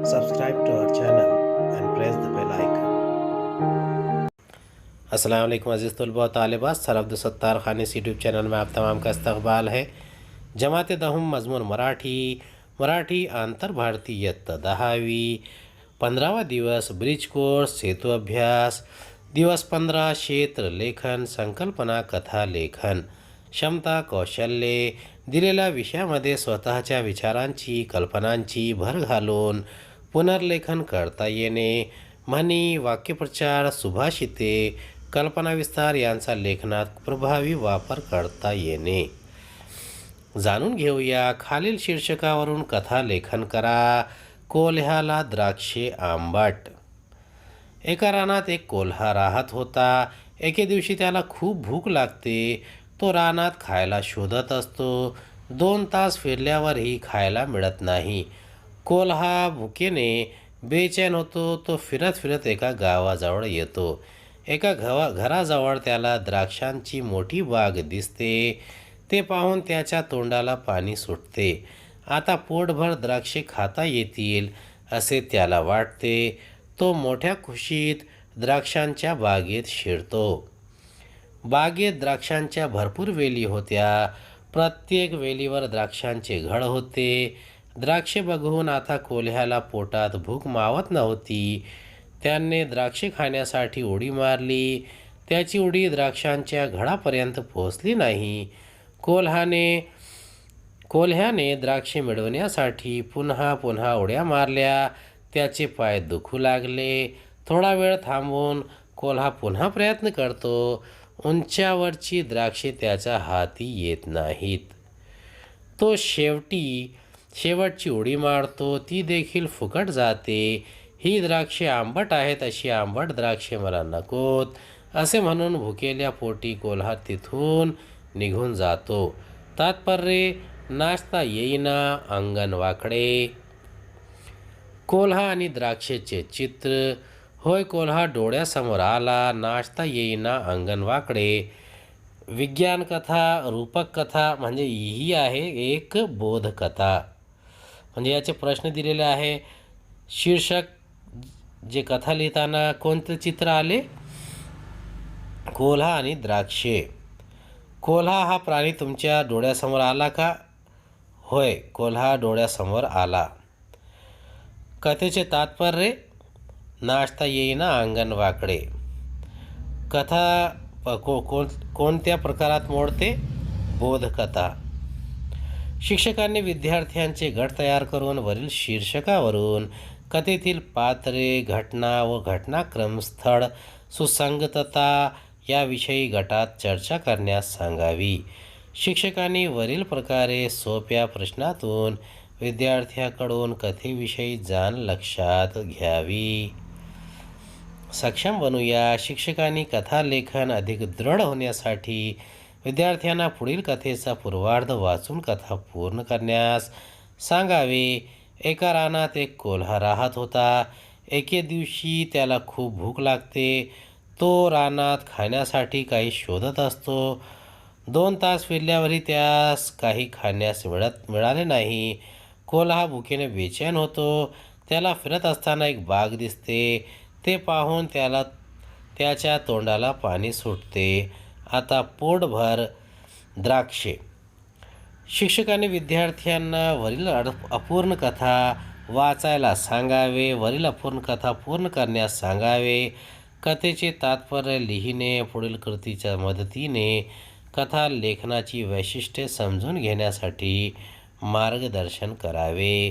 Subscribe to our channel and press the bell icon. अस्सलाम वालेकुम अज़ीज़ तलबा तालिबात। सर अब्दुलसत्तार खानिस यूट्यूब चैनल में आप तमाम का इस्तकबाल है। जमात दहम मजमून मराठी आंतर भारतीयत 10वी 15वा दिवस ब्रिज कोर्स सेतु अभ्यास दिवस 15 क्षेत्र लेखन संकल्पना कथा लेखन क्षमता कौशल्ये दिलेल्या विषयामध्ये स्वतःच्या विचारांची कल्पनांची भर घालून पुनर्लेखन करता येणे, म्हणी, वाक्यप्रचार, सुभाषिते, कल्पनाविस्तार यांचा लेखनात प्रभावी वापर करता येणे. जाणून घेऊया खालील शीर्षकावरून कथा लेखन करा. कोल्ह्याला द्राक्षे आंबट. एका रानात एक कोल्हा राहत होता. एके दिवशी त्याला खूप भूक लागते. तो रानात खायला शोधत असतो. 2 तास फिरल्यावरही खायला मिळत नाही. कोल्हा भुकेने बेचैन होतो. तो फिरत फिरत एका गावाजवळ येतो. एका घराजवळ त्याला द्राक्षांची मोठी बाग दिसते. ते पाहून त्याच्या तोंडाला पाणी सुटते. आता पोटभर द्राक्षे खाता येतील असे त्याला वाटते. तो मोठ्या खुशीत द्राक्षांच्या बागेत शिरतो. बागेत द्राक्षांच्या भरपूर वेली होत्या. प्रत्येक वेलीवर द्राक्षांचे घड होते. द्राक्षे बघून आता कोल्ह्याला पोटात भूक मावत नव्हती. त्याने द्राक्षे खाण्यासाठी उडी मारली. त्याची उडी द्राक्षांच्या घडापर्यंत पोहोचली नाही. कोल्ह्याने द्राक्षे मिळवण्यासाठी पुन्हा पुन्हा उड्या मारल्या. त्याचे पाय दुखू लागले. थोडा वेळ थांबून कोल्हा पुन्हा प्रयत्न करतो. उंचावरची द्राक्षे त्याच्या हाती येत नाहीत. तो शेवटची उडी मारतो. ती देखील फुकट जाते. ही द्राक्षे आंबट आहेत. अशी आंबट द्राक्षे मला नकोत असे म्हणून भुकेल्या पोटी कोल्हा तिथून निघून जातो. तात्पर्य नाचता येईना अंगण वाकडे. कोल्हा आणि द्राक्षेचे चित्र. होय, कोल्हा डोळ्यासमोर आला. नाचता येईना अंगण वाकडे. विज्ञान कथा रूपक कथा म्हणजे ही आहे एक बोधकथा. म्हणजे याचे प्रश्न दिलेले आहे. शीर्षक जे कथा लिहिताना कोणते चित्र आले? कोल्हा आणि द्राक्षे. कोल्हा हा प्राणी तुमच्या डोळ्यासमोर आला का? होय, कोल्हा डोळ्यासमोर आला. कथेचे तात्पर्य नाचता येईना अंगण वाकडे. कथा कोणत्या प्रकारात मोडते? बोधकथा. शिक्षकांनी विद्यार्थ्यांचे गट तयार करून वरील शीर्षकावरून कथेतील पात्रे, घटना व घटनाक्रम, स्थळ, सुसंगतता याविषयी गटात चर्चा करण्यास सांगावी. शिक्षकांनी वरील प्रकारे सोप्या प्रश्नातून विद्यार्थ्याकडून कथेविषयी जाण लक्षात घ्यावी. सक्षम बनूया. शिक्षकांनी कथालेखन अधिक दृढ होण्यासाठी विद्यार्थ्यांना पुढील कथेचा पूर्वार्ध वाचून कथा पूर्ण करण्यास सांगावे. एका रानात एक कोल्हा राहत होता. एके दिवशी त्याला खूप भूक लागते. तो रानात खाण्यासाठी काही शोधत असतो. 2 तास फिरल्यावरही त्यास काही खाण्यास मिळाले नाही. कोल्हा भुकेने बेचैन होतो. त्याला फिरत असताना एक बाग दिसते. ते पाहून त्याच्या तोंडाला पाणी सुटते. आता पोटभर द्राक्षे. शिक्षकांनी विद्यार्थ्यांना वरील अपूर्ण कथा वाचायला सांगावे. वरील अपूर्ण कथा पूर्ण करण्यास सांगावे. कथेचे तात्पर्य लिहिणे. पुढील कृतीच्या मदतीने कथा लेखनाची वैशिष्ट्ये समजून घेण्यासाठी मार्गदर्शन करावे.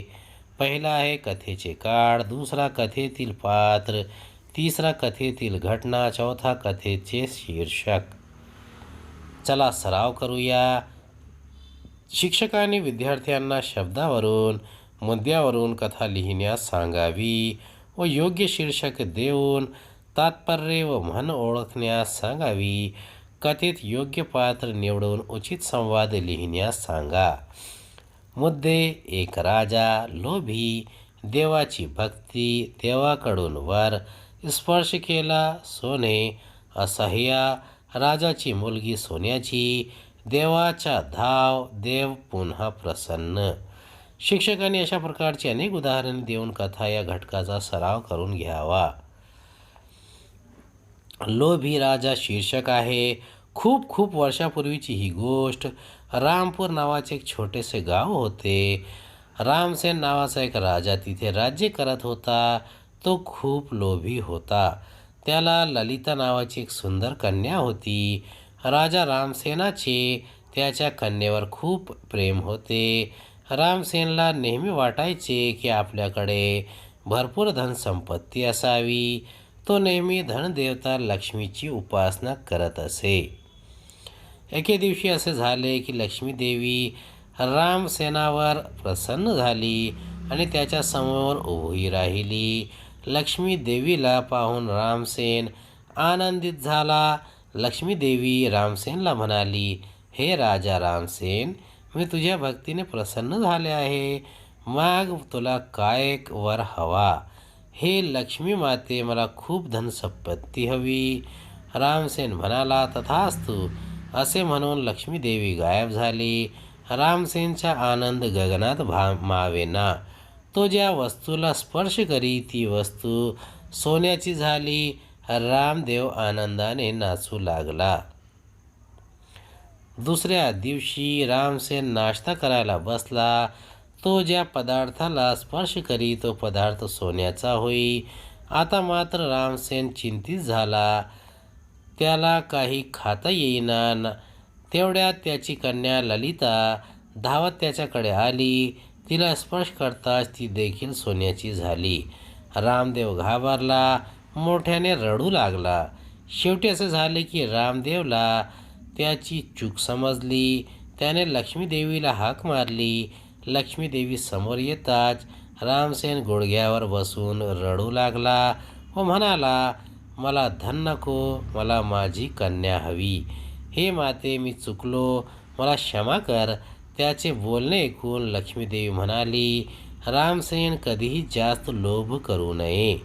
पहिला आहे कथेचे काळ, दुसरा कथेतील पात्र, तिसरा कथेतील घटना, चौथा कथेचे शीर्षक. चला सराव करूया. शिक्षकांनी विद्यार्थ्यांना शब्दावरून मुद्द्यावरून कथा लिहिण्यास सांगावी व योग्य शीर्षक देऊन तात्पर्य व म्हण ओळखण्यास सांगावी. कथेत योग्य पात्र निवडून उचित संवाद लिहिण्यास सांगा. मुद्दे. एक राजा, लोभी, देवाची भक्ती, देवाकडून वर, स्पर्श केला, सोने, असह्य, राजाची मुलगी सोन्याची, देवाचा धाव, देव पुन्हा प्रसन्न. शिक्षकांनी अशा प्रकारची अनेक उदाहरणे देऊन कथा या घटकाचा सराव करून घ्यावा. लोभी राजा शीर्षक आहे. खूप खूप वर्षापूर्वीची ही गोष्ट. रामपूर नावाचे एक छोटेसे गाव होते. रामसेन नावाचा एक राजा तिथे राज्य करत होता. तो खूप लोभी होता. त्याला ललिता नावाची एक सुंदर कन्या होती. राजा रामसेनाचे त्याच्या कन्येवर खूप प्रेम होते. रामसेनला नेहमी वाटायचे की आपल्याकडे भरपूर धनसंपत्ती असावी. तो नेहमी धनदेवता लक्ष्मीची उपासना करत असे. एके दिवशी असे झाले की लक्ष्मी देवी रामसेनावर प्रसन्न झाली आणि त्याच्या समोर उभी राहिली. लक्ष्मी देवीला पाहून रामसेन आनंदित झाला. लक्ष्मी देवी रामसेनला म्हणाली, हे राजा रामसेन, मी तुझ्या भक्तीने प्रसन्न झाले आहे. मग तुला काय वर हवा? हे लक्ष्मी माते, मला खूप धनसंपत्ती हवी. रामसेन म्हणाला, तथास्तु. असे म्हणून लक्ष्मी देवी गायब झाली. रामसेनचा आनंद गगनात मावेना. तो ज्या वस्तूला स्पर्श करी ती वस्तू सोन्याची झाली. रामदेव आनंदाने नाचू लागला. दुसऱ्या दिवशी रामसेन नाश्ता करायला बसला. तो ज्या पदार्थाला स्पर्श करी तो पदार्थ सोन्याचा होई. आता मात्र रामसेन चिंतित झाला. त्याला काही खाता येईना. तेवढ्यात त्याची कन्या ललिता धावत त्याच्याकडे आली. तिला स्पर्श करताच ती देखील सोन्याची झाली. रामदेव घाबरला, मोठ्याने रडू लागला. शेवटी असे झाले की रामदेवला त्याची चूक समजली. त्याने लक्ष्मी देवीला हाक मारली. लक्ष्मी देवी समोर येताच रामसेन गुडघ्यावर बसून रडू लागला व म्हणाला, मला धन नको, मला माझी कन्या हवी. हे माते, मी चुकलो, मला क्षमा कर. त्याचे बोलणे ऐकून लक्ष्मीदेवी म्हणाली, रामसेन, कधीही जास्त लोभ करू नये.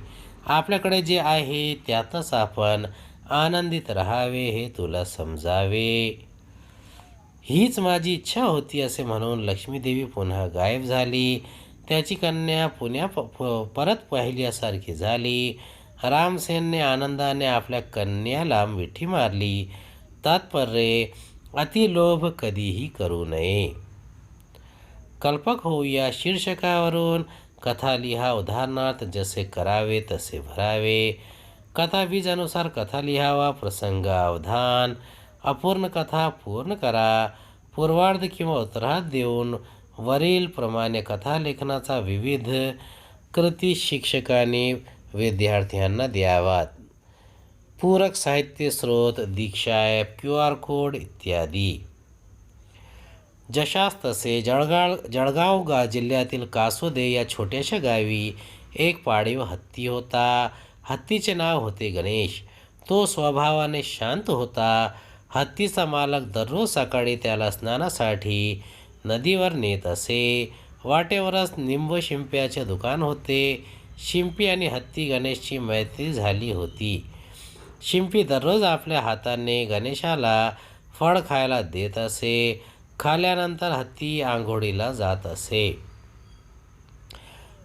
आपल्याकडे जे आहे त्यातच आपण आनंदित राहावे हे तुला समजावे. हीच माझी इच्छा होती. असे म्हणून लक्ष्मीदेवी पुन्हा गायब झाली. त्याची कन्या परत पाहिल्यासारखी झाली. रामसेनने आनंदाने आपल्या कन्याला मिठी मारली. तात्पर्य, अतिलोभ कधीही करू नये. कल्पक होऊया शीर्षकावरून कथा लिहा. उदाहरणार्थ, जसे करावे तसे भरावे. कथा बीजानुसार कथा लिहावा. प्रसंग अवधान. अपूर्ण कथा पूर्ण करा. पूर्वार्ध किंवा उत्तरार्ध देऊन वरील प्रमाणे कथा लेखनाचा विविध कृती शिक्षकांनी विद्यार्थ्यांना द्यावात. पूरक साहित्य स्रोत, दीक्षा ॲप, QR कोड इत्यादी. जशास तसे. जळगाव जिल्ह्यातील कासोदे या छोट्याशा गावी एक पाळीव हत्ती होता. हत्तीचे नाव होते गणेश. तो स्वभावाने शांत होता. हत्तीचा मालक दररोज सकाळी त्याला स्नानासाठी नदीवर नेत असे. वाटेवरच निंब शिंप्याचे दुकान होते. शिंपी आणि हत्ती गणेशची मैत्री झाली होती. शिंपी दररोज आपल्या हाताने गणेशाला फळ खायला देत असे. खाल्यानंतर हत्ती आंघोळीला जात असे.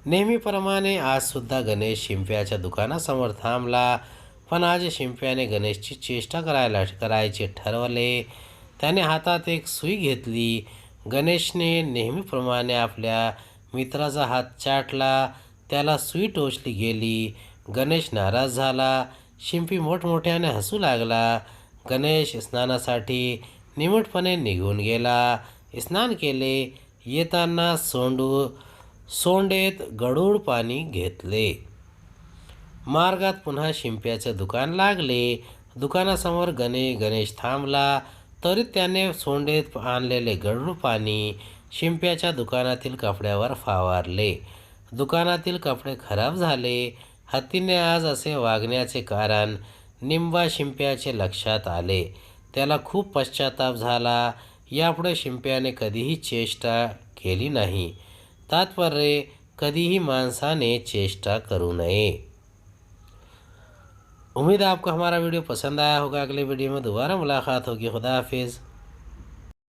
नेहमीप्रमाणे आजसुद्धा गणेश शिंप्याच्या दुकानासमोर थांबला. पण आज शिंप्याने गणेशची चेष्टा करायचे ठरवले. त्याने हातात एक सुई घेतली. गणेशने नेहमीप्रमाणे आपल्या मित्राचा हात चाटला. त्याला सुई टोचली गेली. गणेश नाराज झाला. शिंपी मोठमोठ्याने हसू लागला. गणेश स्नानासाठी निमूटपणे निघून गेला. स्नान केले. येताना सोंडेत गढूळ पाणी घेतले. मार्गात पुन्हा शिंप्याचे दुकान लागले. दुकानासमोर गणेश थांबला. तरी त्याने सोंडेत आणलेले गढूळ पाणी शिंप्याच्या दुकानातील कपड्यावर फवारले. दुकानातील कपडे खराब झाले. हत्तीने आज असे वागण्याचे कारण निंबा शिंप्याचे लक्षात आले. त्याला खूप पश्चाताप झाला. यापुढे शिंप्याने कधीही चेष्टा केली नाही. तात्पर्य, कधीही माणसाने चेष्टा करू नये. उम्मीद है आपको हमारा वीडियो पसंद आया होगा. अगले वीडियो में दोबारा मुलाकात होगी. खुदा हाफिज़.